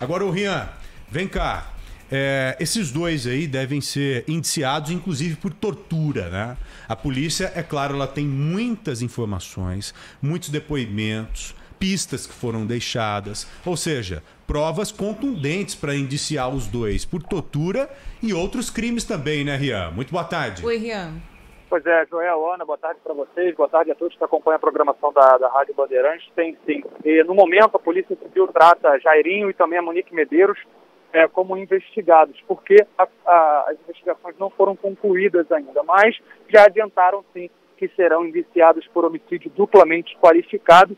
Agora, o Rian, vem cá. Esses dois aí devem ser indiciados, inclusive, por tortura, né? A polícia, é claro, ela tem muitas informações, muitos depoimentos, pistas que foram deixadas, ou seja, provas contundentes para indiciar os dois por tortura e outros crimes também, né, Rian? Muito boa tarde. Oi, Rian. Pois é, Joel, Ana, boa tarde para vocês, boa tarde a todos que acompanham a programação da Rádio Bandeirantes. Tem sim. E, no momento, a Polícia Civil trata Jairinho e também a Monique Medeiros como investigados, porque as investigações não foram concluídas ainda, mas já adiantaram sim que serão indiciados por homicídio duplamente qualificado.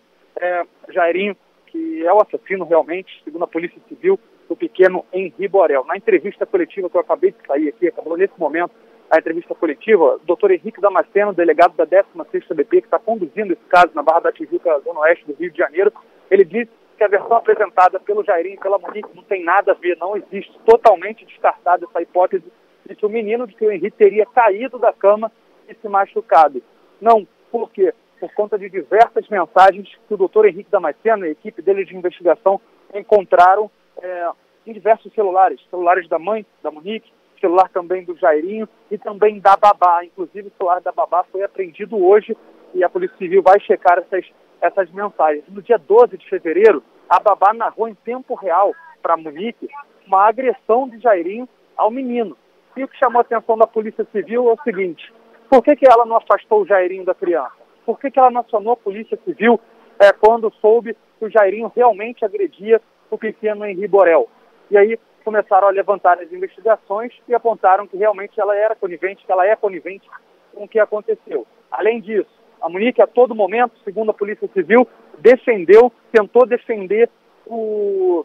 Jairinho, que é o assassino realmente, segundo a Polícia Civil, do pequeno Henri Borel. Na entrevista coletiva que eu acabei de sair aqui, acabou nesse momento a entrevista coletiva, o doutor Henrique Damasceno, delegado da 16ª BP, que está conduzindo esse caso na Barra da Tijuca, zona oeste do Rio de Janeiro, ele disse que a versão apresentada pelo Jairinho e pela Monique não tem nada a ver, não existe, totalmente descartada essa hipótese de que o menino, de que o Henri teria caído da cama e se machucado. Não, por quê? Por conta de diversas mensagens que o doutor Henrique Damasceno e a equipe dele de investigação encontraram em diversos celulares da mãe, da Monique, celular também do Jairinho e também da babá. Inclusive o celular da babá foi apreendido hoje e a Polícia Civil vai checar essas mensagens. No dia 12 de fevereiro, a babá narrou em tempo real para a Monique uma agressão de Jairinho ao menino. E o que chamou a atenção da Polícia Civil é o seguinte: por que ela não afastou o Jairinho da criança? Por que ela não acionou a Polícia Civil quando soube que o Jairinho realmente agredia o pequeno Henri Borel? E aí começaram a levantar as investigações e apontaram que realmente ela era conivente, que ela é conivente com o que aconteceu. Além disso, a Monique, a todo momento, segundo a Polícia Civil, tentou defender o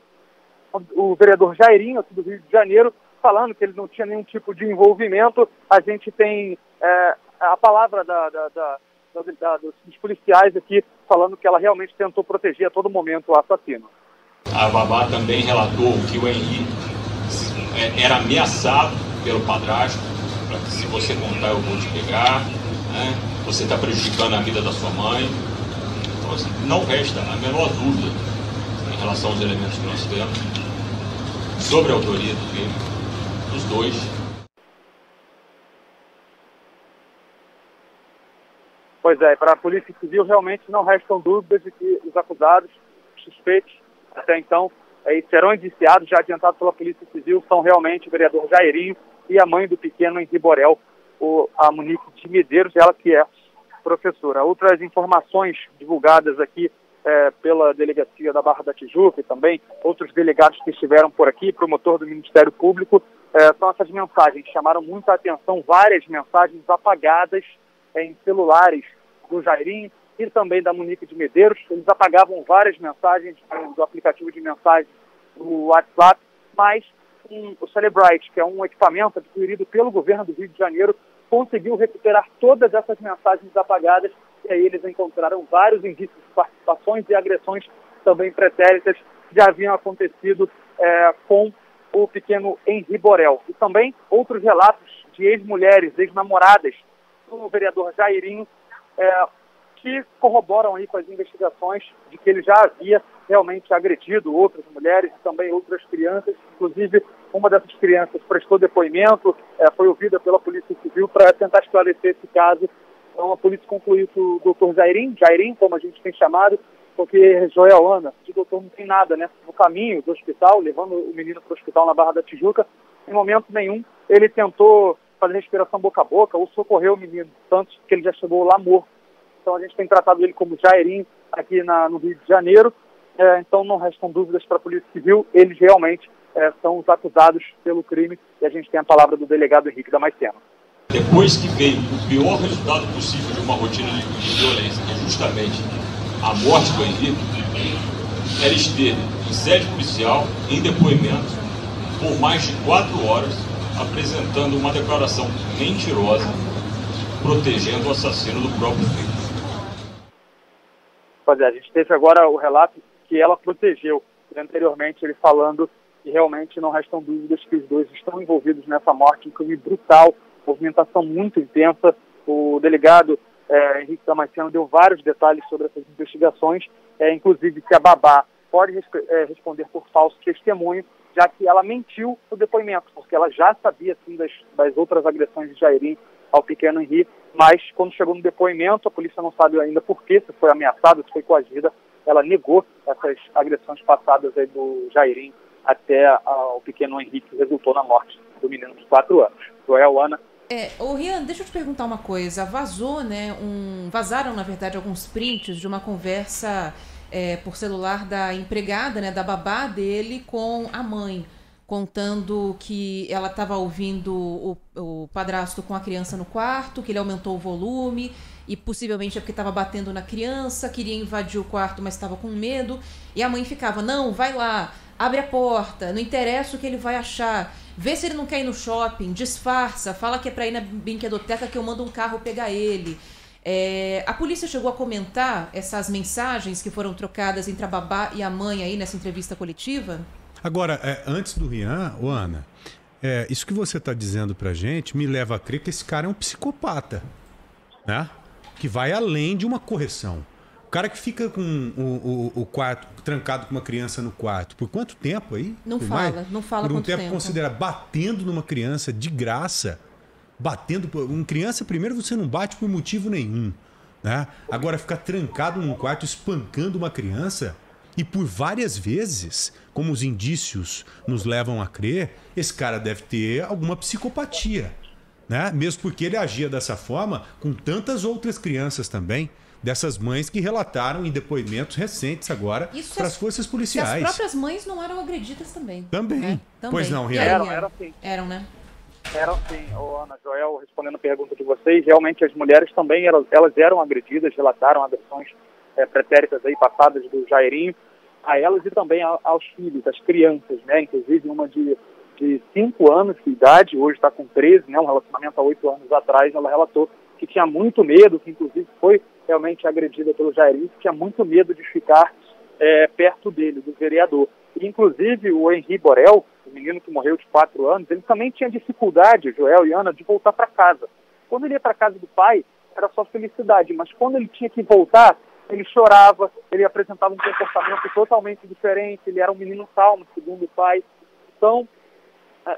vereador Jairinho, aqui do Rio de Janeiro, falando que ele não tinha nenhum tipo de envolvimento. A gente tem a palavra dos policiais aqui, falando que ela realmente tentou proteger a todo momento o assassino. A babá também relatou que o Henri era ameaçado pelo padrasto, para que se você contar eu vou te pegar, né? Você está prejudicando a vida da sua mãe. Então, assim, não resta a menor dúvida em relação aos elementos que nós temos sobre a autoria do crime dos dois. Pois é, para a Polícia Civil realmente não restam dúvidas de que os acusados, suspeitos, até então, serão indiciados, já adiantado pela Polícia Civil, são realmente o vereador Jairinho e a mãe do pequeno Henri Borel, a Monique de Medeiros, ela que é professora. Outras informações divulgadas aqui pela Delegacia da Barra da Tijuca e também outros delegados que estiveram por aqui, promotor do Ministério Público, são essas mensagens. Chamaram muita atenção várias mensagens apagadas em celulares do Jairinho e também da Monique de Medeiros. Eles apagavam várias mensagens do aplicativo de mensagens do WhatsApp, mas o Celebrite, que é um equipamento adquirido pelo governo do Rio de Janeiro, conseguiu recuperar todas essas mensagens apagadas e aí eles encontraram vários indícios de participações e agressões também pretéritas que já haviam acontecido com o pequeno Henri Borel. E também outros relatos de ex-mulheres, ex-namoradas do vereador Jairinho, que corroboram aí com as investigações de que ele já havia realmente agredido outras mulheres e também outras crianças. Inclusive, uma dessas crianças prestou depoimento, foi ouvida pela Polícia Civil para tentar esclarecer esse caso. Então, a polícia concluiu que o doutor Jairinho, como a gente tem chamado, porque Joel, Ana, o doutor não tem nada, né? No caminho do hospital, levando o menino para o hospital na Barra da Tijuca, em momento nenhum ele tentou fazer respiração boca a boca ou socorrer o menino, tanto que ele já chegou lá morto. Então a gente tem tratado ele como Jairinho aqui no Rio de Janeiro. Então não restam dúvidas para a Polícia Civil, eles realmente são os acusados pelo crime e a gente tem a palavra do delegado Henrique Damasceno. Depois que veio o pior resultado possível de uma rotina de violência, que é justamente a morte do Henrique, ela esteve em sede policial, em depoimento, por mais de 4 horas, apresentando uma declaração mentirosa, protegendo o assassino do próprio filho. A gente teve agora o relato que ela protegeu, anteriormente ele falando que realmente não restam dúvidas que os dois estão envolvidos nessa morte, um crime brutal, movimentação muito intensa. O delegado Henrique Damasceno deu vários detalhes sobre essas investigações, inclusive que a babá pode responder por falso testemunho, já que ela mentiu no depoimento, porque ela já sabia sim, das outras agressões de Jairim ao pequeno Henri, mas quando chegou no depoimento, a polícia não sabe ainda por quê, se foi ameaçada, se foi coagida, ela negou essas agressões passadas aí do Jairim até ao pequeno Henri, que resultou na morte do menino de 4 anos. Joel, Ana. Ô Rian, deixa eu te perguntar uma coisa. Vazaram, na verdade, alguns prints de uma conversa por celular da empregada, né, da babá dele com a mãe, contando que ela estava ouvindo o padrasto com a criança no quarto, que ele aumentou o volume e possivelmente é porque estava batendo na criança, queria invadir o quarto, mas estava com medo. E a mãe ficava, não, vai lá, abre a porta, não interessa o que ele vai achar, vê se ele não quer ir no shopping, disfarça, fala que é para ir na brinquedoteca que eu mando um carro pegar ele. A polícia chegou a comentar essas mensagens que foram trocadas entre a babá e a mãe aí nessa entrevista coletiva? Agora, antes do Rian, Ana, isso que você está dizendo pra gente me leva a crer que esse cara é um psicopata, né? Que vai além de uma correção. O cara que fica com o quarto trancado com uma criança no quarto, por quanto tempo aí? Não fala por um quanto tempo. Considera batendo numa criança de graça. Uma criança, primeiro, você não bate por motivo nenhum, né? Agora, ficar trancado num quarto espancando uma criança e por várias vezes, como os indícios nos levam a crer, esse cara deve ter alguma psicopatia, né? Mesmo porque ele agia dessa forma com tantas outras crianças também, dessas mães que relataram em depoimentos recentes agora para as forças policiais. As próprias mães não eram agredidas também. Também. Pois não, Rian? Eram sim. Eram, né? Eram sim, Ana, Joel, respondendo a pergunta de vocês, realmente as mulheres também, elas eram agredidas, relataram agressões pretéritas aí passadas do Jairinho a elas e também aos filhos, às crianças, né? Inclusive uma de 5 anos de idade, hoje está com 13, né? Um relacionamento há 8 anos atrás, ela relatou que tinha muito medo, que inclusive foi realmente agredida pelo Jairinho, que tinha muito medo de ficar perto dele, do vereador. E, inclusive, o Henri Borel, o menino que morreu de 4 anos, ele também tinha dificuldade, Joel e Ana, de voltar para casa. Quando ele ia para casa do pai, era só felicidade, mas quando ele tinha que voltar, ele chorava, ele apresentava um comportamento totalmente diferente, ele era um menino calmo, segundo o pai. Então,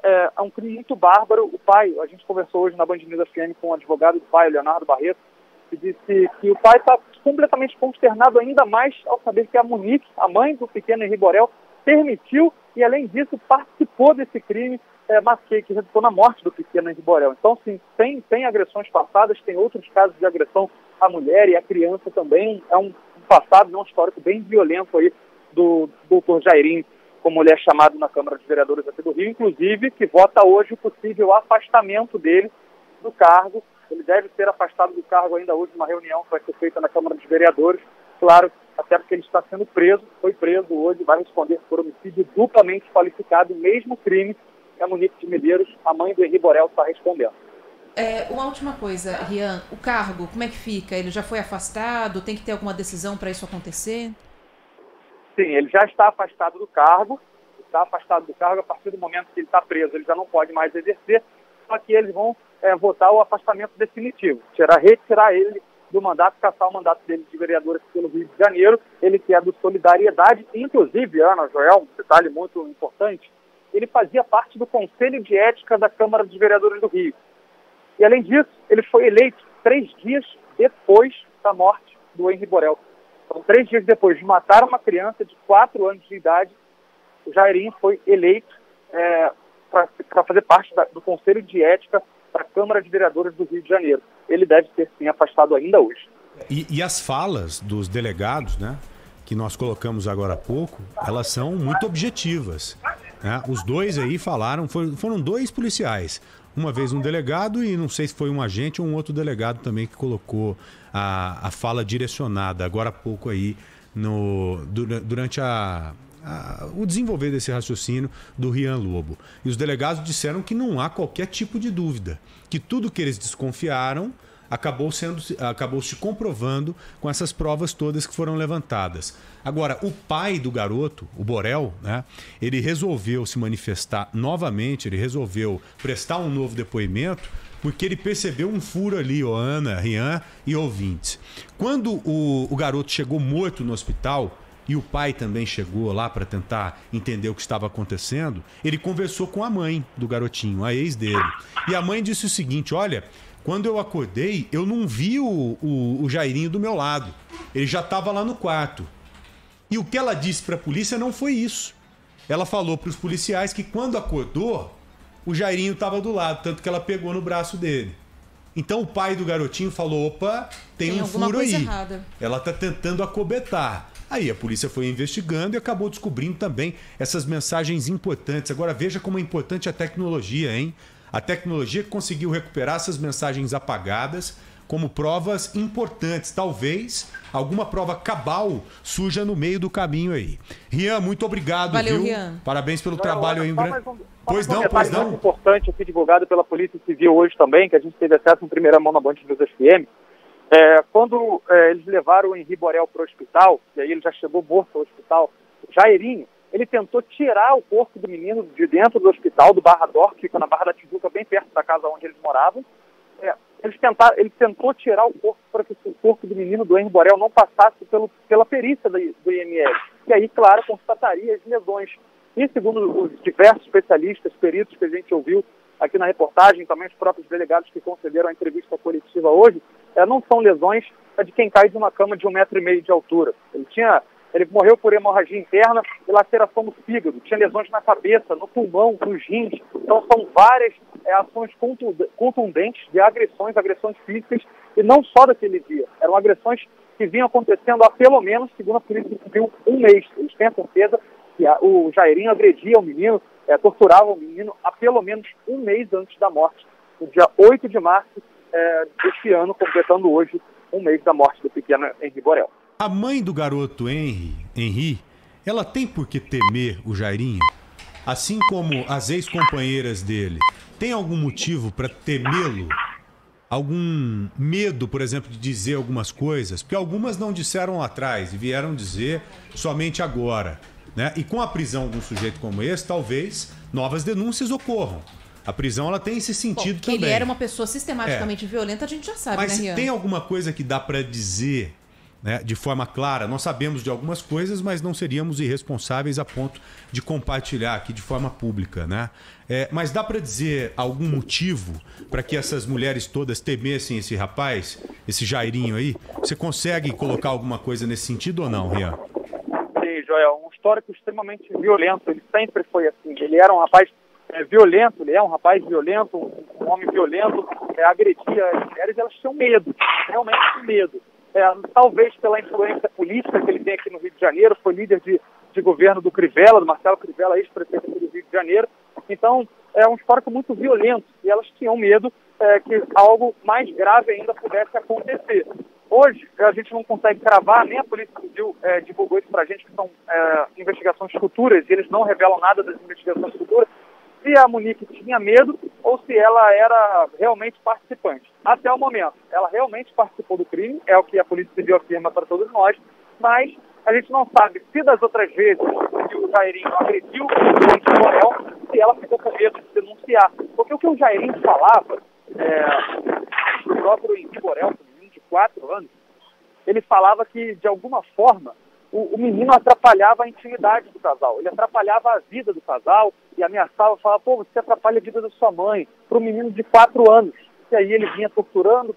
é um crime muito bárbaro. O pai, a gente conversou hoje na Band News FM com o advogado do pai, o Leonardo Barreto, que disse que o pai está completamente consternado ainda mais ao saber que a Monique, a mãe do pequeno Henri Borel, permitiu e, além disso, participou desse crime que resultou na morte do pequeno Henri Borel. Então, sim, tem agressões passadas, tem outros casos de agressão à mulher e à criança também. É um passado, um histórico bem violento aí do doutor Jairinho, como ele é chamado na Câmara de Vereadores aqui do Rio, inclusive, que vota hoje o possível afastamento dele do cargo. Ele deve ser afastado do cargo ainda hoje, numa reunião que vai ser feita na Câmara dos Vereadores. Claro, até porque ele está sendo preso, foi preso hoje, vai responder por homicídio duplamente qualificado, o mesmo crime que a Monique de Medeiros, a mãe do Henri Borel, está respondendo. Uma última coisa, Rian, o cargo, como é que fica? Ele já foi afastado? Tem que ter alguma decisão para isso acontecer? Sim, ele já está afastado do cargo, a partir do momento que ele está preso, ele já não pode mais exercer, só que eles vão votar o afastamento definitivo, retirar ele do mandato, cassar o mandato dele de vereador aqui pelo Rio de Janeiro, ele que é do Solidariedade, inclusive, Ana, Joel, um detalhe muito importante, ele fazia parte do Conselho de Ética da Câmara dos Vereadores do Rio. E, além disso, ele foi eleito 3 dias depois da morte do Henri Borel. Então, 3 dias depois de matar uma criança de 4 anos de idade, o Jairinho foi eleito para fazer parte do Conselho de Ética da Câmara de Vereadores do Rio de Janeiro. Ele deve ser, sim, afastado ainda hoje. E as falas dos delegados, né, que nós colocamos agora há pouco, elas são muito objetivas, né? Os dois aí falaram, foram 2 policiais. Uma vez um delegado e não sei se foi um agente ou um outro delegado também que colocou a fala direcionada agora há pouco aí durante o desenvolver desse raciocínio do Rian Lobo. E os delegados disseram que não há qualquer tipo de dúvida, que tudo que eles desconfiaram acabou se comprovando com essas provas todas que foram levantadas. Agora, o pai do garoto, o Borel, né, ele resolveu se manifestar novamente, ele resolveu prestar um novo depoimento, porque ele percebeu um furo ali, Ana, Rian e ouvintes. Quando o garoto chegou morto no hospital, e o pai também chegou lá para tentar entender o que estava acontecendo, ele conversou com a mãe do garotinho, a ex dele. E a mãe disse o seguinte: olha, quando eu acordei, eu não vi o Jairinho do meu lado. Ele já estava lá no quarto. E o que ela disse para a polícia não foi isso. Ela falou para os policiais que quando acordou, o Jairinho estava do lado, tanto que ela pegou no braço dele. Então o pai do garotinho falou: opa, tem um furo aí. Errada. Ela está tentando acobertar. Aí a polícia foi investigando e acabou descobrindo também essas mensagens importantes. Agora veja como é importante a tecnologia, hein? A tecnologia conseguiu recuperar essas mensagens apagadas como provas importantes. Talvez alguma prova cabal surja no meio do caminho aí. Rian, muito obrigado. Valeu, viu? Rian. Parabéns pelo trabalho aí. Pois não. Importante aqui divulgado pela Polícia Civil hoje também, que a gente teve acesso em primeira mão na Band News FM. Quando eles levaram o Henri Borel para o hospital, e aí ele já chegou morto ao hospital, Jairinho, ele tentou tirar o corpo do menino de dentro do hospital, do Barra D'Or, que fica na Barra da Tijuca, bem perto da casa onde eles moravam. Ele tentou tirar o corpo para que o corpo do menino do Henri Borel não passasse pela perícia do IML. E aí, claro, constataria as lesões. E segundo os diversos especialistas, peritos que a gente ouviu aqui na reportagem, também os próprios delegados que concederam a entrevista coletiva hoje, não são lesões de quem cai de uma cama de 1,5 metro de altura. Ele morreu por hemorragia interna e laceração no fígado, tinha lesões na cabeça, no pulmão, nos rins. Então são várias ações contundentes de agressões físicas, e não só daquele dia. Eram agressões que vinham acontecendo há pelo menos, segundo a Polícia Civil, 1 mês. Eles têm a certeza que o Jairinho agredia o menino, torturava o menino há pelo menos 1 mês antes da morte, no dia 8 de março deste ano, completando hoje 1 mês da morte do pequeno Henri Borel. A mãe do garoto Henri, ela tem por que temer o Jairinho? Assim como as ex-companheiras dele, tem algum motivo para temê-lo? Algum medo, por exemplo, de dizer algumas coisas? Porque algumas não disseram lá atrás e vieram dizer somente agora, né? E com a prisão de um sujeito como esse, talvez novas denúncias ocorram. A prisão, ela tem esse sentido também. Que ele era uma pessoa sistematicamente violenta, a gente já sabe, mas né, Rian? Tem alguma coisa que dá para dizer, né, de forma clara? Nós sabemos de algumas coisas, mas não seríamos irresponsáveis a ponto de compartilhar aqui de forma pública, né? Mas dá para dizer algum motivo para que essas mulheres todas temessem esse rapaz, esse Jairinho aí? Você consegue colocar alguma coisa nesse sentido ou não, Rian? Sim, Joel. Um histórico extremamente violento. Ele sempre foi assim. Ele era um rapaz violento, ele é um rapaz violento, um homem violento, agredia as mulheres, elas tinham medo, realmente medo. Talvez pela influência política que ele tem aqui no Rio de Janeiro, foi líder de governo do Crivella, do Marcelo Crivella, ex-prefeito do Rio de Janeiro. Então, é um histórico muito violento e elas tinham medo que algo mais grave ainda pudesse acontecer. Hoje, a gente não consegue cravar, nem a Polícia Civil divulgou isso pra gente, que são investigações futuras, e eles não revelam nada das investigações futuras, se a Monique tinha medo ou se ela era realmente participante. Até o momento, ela realmente participou do crime, é o que a Polícia Civil afirma para todos nós, mas a gente não sabe se das outras vezes que o Jairinho agrediu o Henri Borel, se ela ficou com medo de denunciar. Porque o que o Jairinho falava, o próprio Henri Borel, um menino de 4 anos, ele falava que, de alguma forma, o menino atrapalhava a intimidade do casal, ele atrapalhava a vida do casal e ameaçava, falava: pô, você atrapalha a vida da sua mãe, para um menino de 4 anos. E aí ele vinha torturando,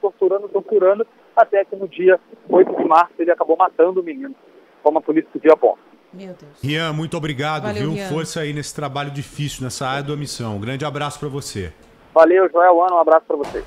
até que no dia 8 de março ele acabou matando o menino, como a Polícia Civil aponta. Meu Deus. Rian, muito obrigado, Valeu, viu? Rian. Força aí nesse trabalho difícil, nessa árdua missão. Um grande abraço para você. Valeu, Joel, Ana, um abraço para vocês.